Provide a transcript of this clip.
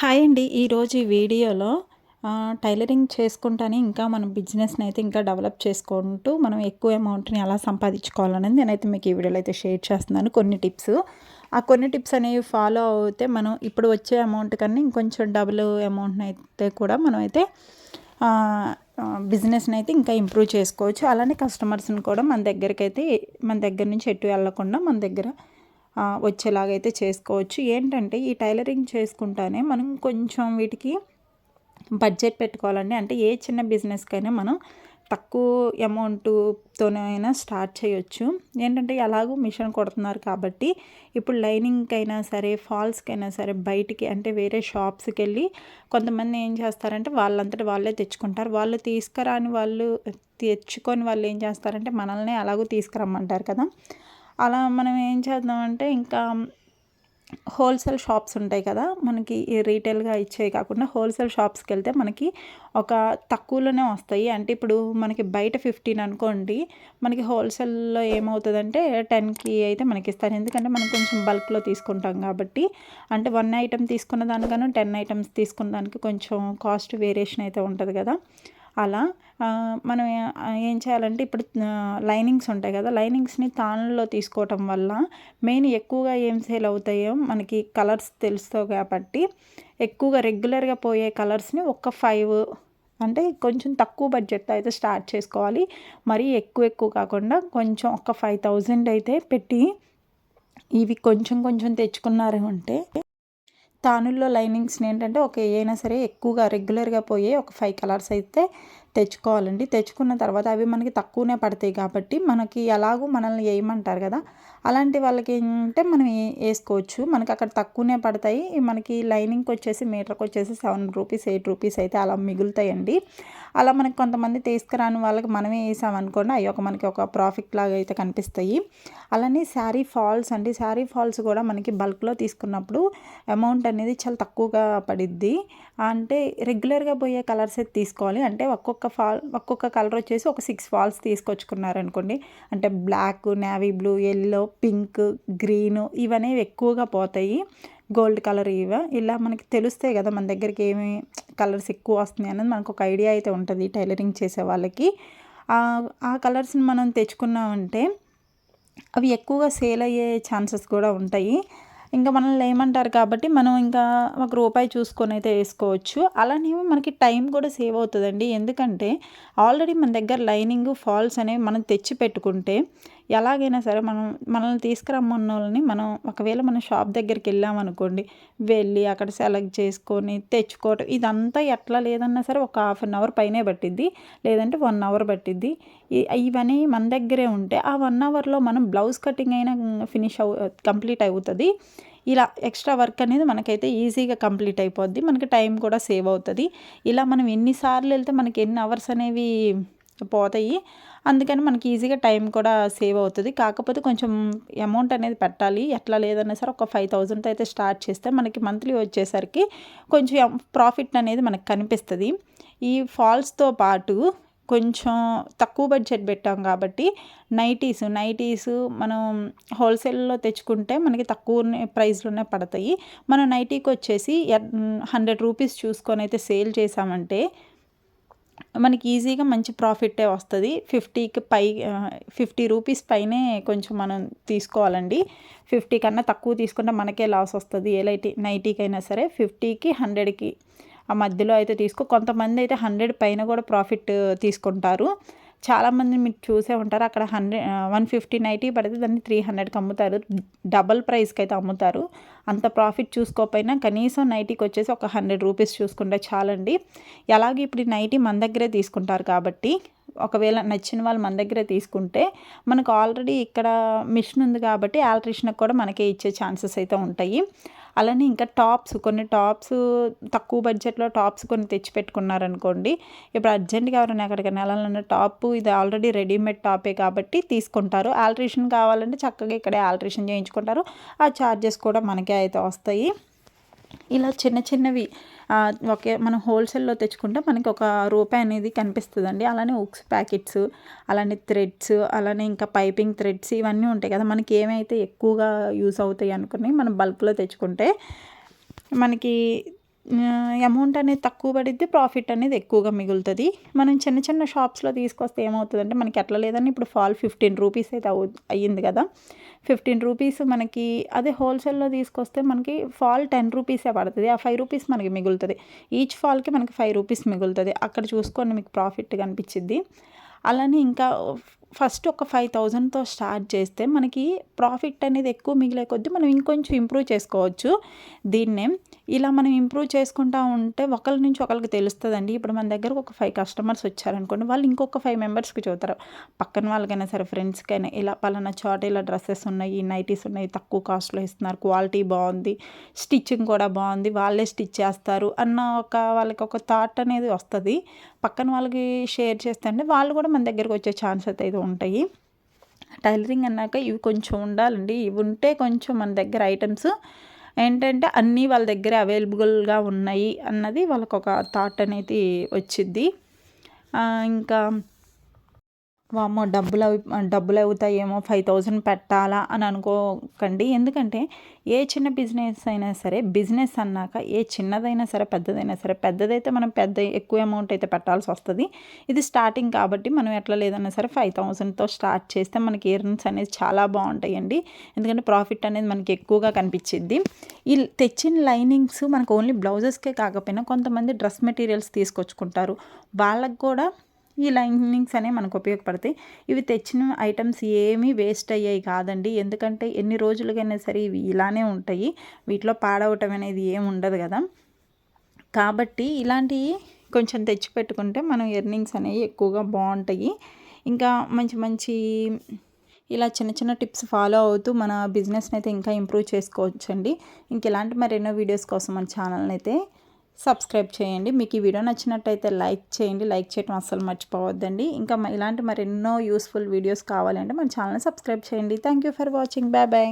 Hi అండి. ఈరోజు ఈ వీడియోలో టైలరింగ్ చేసుకుంటానే ఇంకా మన బిజినెస్‌ని అయితే ఇంకా డెవలప్ చేసుకుంటూ మనం ఎక్కువ అమౌంట్‌ని ఎలా సంపాదించుకోవాలనేది నేనైతే మీకు ఈ వీడియోలో అయితే షేర్ చేస్తున్నాను కొన్ని టిప్స్. ఆ కొన్ని టిప్స్ అనేవి ఫాలో అవుతే మనం ఇప్పుడు వచ్చే అమౌంట్ కన్నా ఇంకొంచెం డబుల్ అమౌంట్‌ని అయితే కూడా మనమైతే బిజినెస్‌ని అయితే ఇంకా ఇంప్రూవ్ చేసుకోవచ్చు. అలానే కస్టమర్స్‌ని కూడా మన దగ్గర నుంచి ఎటు వెళ్ళకుండా మన దగ్గర వచ్చేలాగైతే చేసుకోవచ్చు. ఏంటంటే ఈ టైలరింగ్ చేసుకుంటానే మనం కొంచెం వీటికి బడ్జెట్ పెట్టుకోవాలండి. అంటే ఏ చిన్న బిజినెస్‌కైనా మనం తక్కువ అమౌంట్‌తోనైనా స్టార్ట్ చేయొచ్చు. ఏంటంటే ఎలాగో మిషన్ కుడుతున్నారు కాబట్టి ఇప్పుడు లైనింగ్‌కైనా సరే, ఫాల్స్‌కైనా సరే బయటికి అంటే వేరే షాప్స్‌కెళ్ళి కొంతమంది ఏం చేస్తారంటే వాళ్ళంతట వాళ్ళే తెచ్చుకుంటారు. తెచ్చుకొని వాళ్ళు ఏం చేస్తారంటే మనల్నే ఎలాగో తీసుకురమ్మంటారు కదా! అలా మనం ఏం చేద్దామంటే ఇంకా హోల్సేల్ షాప్స్ ఉంటాయి కదా! మనకి ఈ రీటైల్‌గా ఇచ్చేవి కాకుండా హోల్సేల్ షాప్స్‌కెళ్తే మనకి ఒక తక్కువలోనే వస్తాయి. అంటే ఇప్పుడు మనకి బయట 15 అనుకోండి. మనకి హోల్సేల్‌లో ఏమవుతదంటే 10కి అయితే మనకిస్తారు. ఎందుకంటే మనం కొంచెం బల్క్‌లో తీసుకుంటాం కాబట్టి. అంటే 1 ఐటెమ్ తీసుకున్న దానికన్నా 10 ఐటెమ్స్ తీసుకున్న దానికి కొంచెం కాస్ట్ వేరియేషన్ అయితే ఉంటది కదా! అలా మనం ఏం చేయాలంటే ఇప్పుడు లైనింగ్స్ ఉంటాయి కదా! లైనింగ్స్‌ని తాళ్ళలో తీసుకోవటం వల్ల మెయిన్ ఎక్కువగా ఏం సేల్ అవుతాయో మనకి కలర్స్ తెలుస్తాయి కాబట్టి ఎక్కువగా రెగ్యులర్‌గా పోయే కలర్స్‌ని ఒక 5 అంటే కొంచెం తక్కువ బడ్జెట్‌తో అయితే స్టార్ట్ చేసుకోవాలి. మరీ ఎక్కువ కాకుండా కొంచెం ఒక 5000 అయితే పెట్టి ఇవి కొంచెం కొంచెం తెచ్చుకున్నారు అంటే తానుల్లో లైనింగ్స్‌ని ఏంటంటే ఏయైనా సరే ఎక్కువగా రెగ్యులర్‌గా పోయే ఒక 5 కలర్స్ అయితే తెచ్చుకోవాలండి. తెచ్చుకున్న తర్వాత అవి మనకి తక్కువనే పడతాయి కాబట్టి మనకి ఎలాగో మనల్ని ఏయమంటారు కదా! అలాంటి వాళ్ళకి ఏంటంటే మనం ఏసుకోవచ్చు. మనకి అక్కడ తక్కువనే పడతాయి. మనకి లైనింగ్‌కొచ్చేసి మీటర్‌కొచ్చేసి రూ. 7, రూ. 8 అయితే అలా మిగులుతాయండి. అలా మనకి కొంతమంది తీసుకురాని వాళ్ళకి మనమే ఏసామనుకోండి అయ్యో మనకి ఒక ప్రాఫిట్ లాగా అయితే కనిపిస్తాయి. అలానే శారీ ఫాల్స్ అండి. శారీ ఫాల్స్ కూడా మనకి బల్క్‌లో తీసుకున్నప్పుడు అమౌంట్ అనేది చాలా తక్కువగా పడిద్ది. అంటే రెగ్యులర్‌గా పోయే కలర్స్ అయితే తీసుకోవాలి. అంటే ఒక్కొక్క కలర్ వచ్చేసి ఒక 6 ఫాల్స్ తీసుకొచ్చుకున్నారనుకోండి. అంటే black, navy blue, yellow, pink, green ఇవనేవి ఎక్కువగా పోతాయి. గోల్డ్ కలర్ ఇలా మనకి తెలుస్తాయి కదా! మన దగ్గరికి ఏమి కలర్స్ ఎక్కువ వస్తున్నాయి అన్నది మనకు ఒక ఐడియా అయితే ఉంటది టైలరింగ్ చేసే వాళ్ళకి. ఆ కలర్స్‌ని మనం తెచ్చుకున్నామంటే అవి ఎక్కువగా సేల్ అయ్యే ఛాన్సెస్ కూడా ఉంటాయి. ఇంకా మనల్ని ఏమంటారు కాబట్టి మనం ఇంకా ఒక రూపాయి చూసుకొనైతే ఏసుకోవచ్చు. అలానే మనకి టైం కూడా సేవ్ అవుతదండి. ఎందుకంటే ఆల్రెడీ మన దగ్గర లైనింగు, ఫాల్స్ అనేవి మనం తెచ్చి పెట్టుకుంటే ఎలాగైనా సరే మనల్ని తీసుకురమ్మన్నోళ్ళని ఒకవేళ మనం షాప్ దగ్గరికెళ్ళామనుకోండి, వెళ్ళి అక్కడ సెలెక్ట్ చేసుకొని తెచ్చుకోవటం ఇదంతా ఎట్లా లేదన్నా సరే ఒక హాఫ్ అన్ అవర్ పైనే పట్టిద్ది. లేదంటే 1 అవర్ పట్టిద్ది. ఇవన్నీ మన దగ్గరే ఉంటే ఆ 1 అవర్‌లో మనం బ్లౌజ్ కటింగ్ అయినా కంప్లీట్ అవుతది. ఇలా ఎక్స్ట్రా వర్క్ అనేది మనకైతే ఈజీగా కంప్లీట్ అయిపోద్ది. మనకి టైం కూడా సేవ్ అవుతది. ఇలా మనం ఎన్ని సార్లు ఎళ్తే మనకి ఎన్ని అవర్స్ అనేవి పోతాయి. అందుకని మనకి ఈజీగా టైం కూడా సేవ్ అవుతది. కాకపోతే కొంచెం అమౌంట్ అనేది పెట్టాలి. ఎట్లా లేదన్నా సరే ఒక 5000తో అయితే స్టార్ట్ చేస్తే మనకి మంత్లీ వచ్చేసరికి కొంచెం ప్రాఫిట్ అనేది మనకు కనిపిస్తది. ఈ ఫాల్స్‌తో పాటు కొంచెం తక్కువ బడ్జెట్ పెట్టాం కాబట్టి నైటీస్ మనం హోల్సేల్‌లో తెచ్చుకుంటే మనకి తక్కువనే ప్రైస్‌లోనే పడతాయి. మనం నైటీకొచ్చేసి 100 రూపీస్ చూసుకొనైతే సేల్ చేశామంటే మనకి ఈజీగా మంచి ప్రాఫిట్టే వస్తది. 50 రూపీస్ పైనే కొంచెం మనం తీసుకోవాలండి. 50 కన్నా తక్కువ తీసుకుంటే మనకే లాస్ వస్తది. నైటీకైనా సరే 50కి, 100కి ఆ మధ్యలో అయితే కొంతమందయితే 100 పైన కూడా ప్రాఫిట్ తీసుకుంటారు. చాలామంది మీరు చూసే ఉంటారు. అక్కడ 150 నైటీ పడితే దాన్ని 300కి అమ్ముతారు. డబల్ ప్రైస్‌కైతే అమ్ముతారు. అంత ప్రాఫిట్ చూసుకోకపోయినా కనీసం నైటీకొచ్చేసి ఒక 100 రూపీస్ చూసుకుంటే చాలండి. ఎలాగో ఇప్పుడు ఈ నైటీ మన దగ్గరే తీసుకుంటారు కాబట్టి ఒకవేళ నచ్చిన వాళ్ళు మన దగ్గరే తీసుకుంటే మనకు ఆల్రెడీ ఇక్కడ మిషన్ ఉంది కాబట్టి ఆల్ట్రేషన్‌కి కూడా మనకే ఇచ్చే ఛాన్సెస్ అయితే ఉంటాయి. అలానే ఇంకా కొన్ని టాప్స్ తక్కువ బడ్జెట్‌లో టాప్స్ కొన్ని తెచ్చిపెట్టుకున్నారనుకోండి. ఇప్పుడు అర్జెంట్‌గా ఎవరైనా ఎక్కడికైనా ఎళ్ళాలన్న ఇది ఆల్రెడీ రెడీమేడ్ టాపే కాబట్టి తీసుకుంటారు. ఆల్ట్రేషన్ కావాలంటే చక్కగా ఇక్కడే ఆల్ట్రేషన్ చేయించుకుంటారు. ఆ చార్జెస్ కూడా మనకే అయితే వస్తాయి. ఇలా చిన్నవి మనం హోల్సేల్‌లో తెచ్చుకుంటే మనకి ఒక రూపాయి అనేది కనిపిస్తదండి. అలానే ఉక్స్ ప్యాకెట్స్, అలానే థ్రెడ్స్, అలానే ఇంకా పైపింగ్ థ్రెడ్స్ ఇవన్నీ ఉంటాయి కదా! మనకి ఏమైతే ఎక్కువగా యూజ్ అవుతాయి అనుకుని మనం బల్క్‌లో తెచ్చుకుంటే మనకి అమౌంట్ అనేది తక్కువ పడిద్ది, ప్రాఫిట్ అనేది ఎక్కువగా మిగులుతుంది. మనం చిన్న చిన్న షాప్స్లో తీసుకొస్తే ఏమవుతుందంటే మనకి ఎట్లా లేదని ఇప్పుడు ఫాల్ 15 రూపీస్ అయితే అయ్యింది కదా. 15 రూపీస్ మనకి అదే హోల్సేల్లో తీసుకొస్తే మనకి ఫాల్ 10 రూపీసే పడుతుంది. ఆ 5 రూపీస్ మనకి మిగులుతుంది. ఈచ్ ఫాల్కి మనకి 5 రూపీస్ మిగులుతుంది. అక్కడ చూసుకొని మీకు ప్రాఫిట్ కనిపించిద్ది. అలానే ఇంకా ఫస్ట్ ఒక 5,000తో స్టార్ట్ చేస్తే మనకి ప్రాఫిట్ అనేది ఎక్కువ మిగిలే కొద్దీ మనం ఇంకొంచెం ఇంప్రూవ్ చేసుకోవచ్చు దీన్నే. ఇలా మనం ఇంప్రూవ్ చేసుకుంటూ ఉంటే ఒకరి నుంచి ఒకరికి తెలుస్తుందండి. ఇప్పుడు మన దగ్గరకు ఒక 5 కస్టమర్స్ వచ్చారనుకోండి, వాళ్ళు ఇంకొక 5 మెంబర్స్కి చూస్తారు. పక్కన వాళ్ళకైనా సరే, ఫ్రెండ్స్కైనా, ఇలా పలానా చోట ఇలా డ్రెస్సెస్ ఉన్నాయి, నైటీస్ ఉన్నాయి, తక్కువ కాస్ట్లో ఇస్తున్నారు, క్వాలిటీ బాగుంది, స్టిచ్చింగ్ కూడా బాగుంది, వాళ్ళే స్టిచ్ చేస్తారు అన్న వాళ్ళకి ఒక థాట్ అనేది వస్తుంది. పక్కన వాళ్ళకి షేర్ చేస్తే అంటే వాళ్ళు కూడా మన దగ్గరకు వచ్చే ఛాన్సెస్ అయితే ఉంటాయి. టైలరింగ్ అన్నాక ఇవి కొంచెం ఉండాలండి. ఇవి ఉంటే కొంచెం మన దగ్గర ఐటమ్స్ ఏంటంటే అన్నీ వాళ్ళ దగ్గర అవైలబుల్గా ఉన్నాయి అన్నది వాళ్ళకు ఒక థాట్ అనేది వచ్చిద్ది. ఇంకా వామ్మో డబ్బులు అవుతాయేమో 5,000 పెట్టాలా అని అనుకోకండి. ఎందుకంటే ఏ చిన్న బిజినెస్ అయినా సరే, బిజినెస్ అన్నాక ఏ చిన్నదైనా సరే, పెద్దదైనా సరే, పెద్దదైతే మనం ఎక్కువ అమౌంట్ అయితే పెట్టాల్సి వస్తుంది. ఇది స్టార్టింగ్ కాబట్టి మనం ఎట్లా లేదన్నా సరే 5,000తో స్టార్ట్ చేస్తే మనకి ఎర్న్స్ అనేది చాలా బాగుంటాయండి. ఎందుకంటే ప్రాఫిట్ అనేది మనకి ఎక్కువగా కనిపించిద్ది. ఈ తెచ్చిన లైనింగ్స్ మనకు ఓన్లీ బ్లౌజెస్కే కాకపోయినా కొంతమంది డ్రెస్ మెటీరియల్స్ తీసుకొచ్చుకుంటారు. వాళ్ళకు కూడా ఈ లైనింగ్స్ అనేవి మనకు ఉపయోగపడతాయి. ఇవి తెచ్చిన ఐటమ్స్ ఏమీ వేస్ట్ అయ్యాయి కాదండి. ఎందుకంటే ఎన్ని రోజులకైనా సరే ఇవి ఇలానే ఉంటాయి. వీటిలో పాడవటం అనేది ఏమి ఉండదు కదా. కాబట్టి ఇలాంటివి కొంచెం తెచ్చిపెట్టుకుంటే మనం ఎర్నింగ్స్ అనేవి ఎక్కువగా బాగుంటాయి. ఇంకా మంచి మంచి ఇలా చిన్న చిన్న టిప్స్ ఫాలో అవుతూ మన బిజినెస్ని అయితే ఇంకా ఇంప్రూవ్ చేసుకోవచ్చండి. ఇంక ఇలాంటి మరెన్నో వీడియోస్ కోసం మన ఛానల్ని అయితే సబ్స్క్రైబ్ చేయండి. మీకు ఈ వీడియో నచ్చినట్టయితే లైక్ చేయండి. లైక్ చేయడం అస్సలు మర్చిపోవద్దండి. ఇంకా ఇలాంటి మరెన్నో యూస్ఫుల్ వీడియోస్ కావాలంటే మన ఛానల్ని సబ్స్క్రైబ్ చేయండి. Thank you for watching. Bye bye.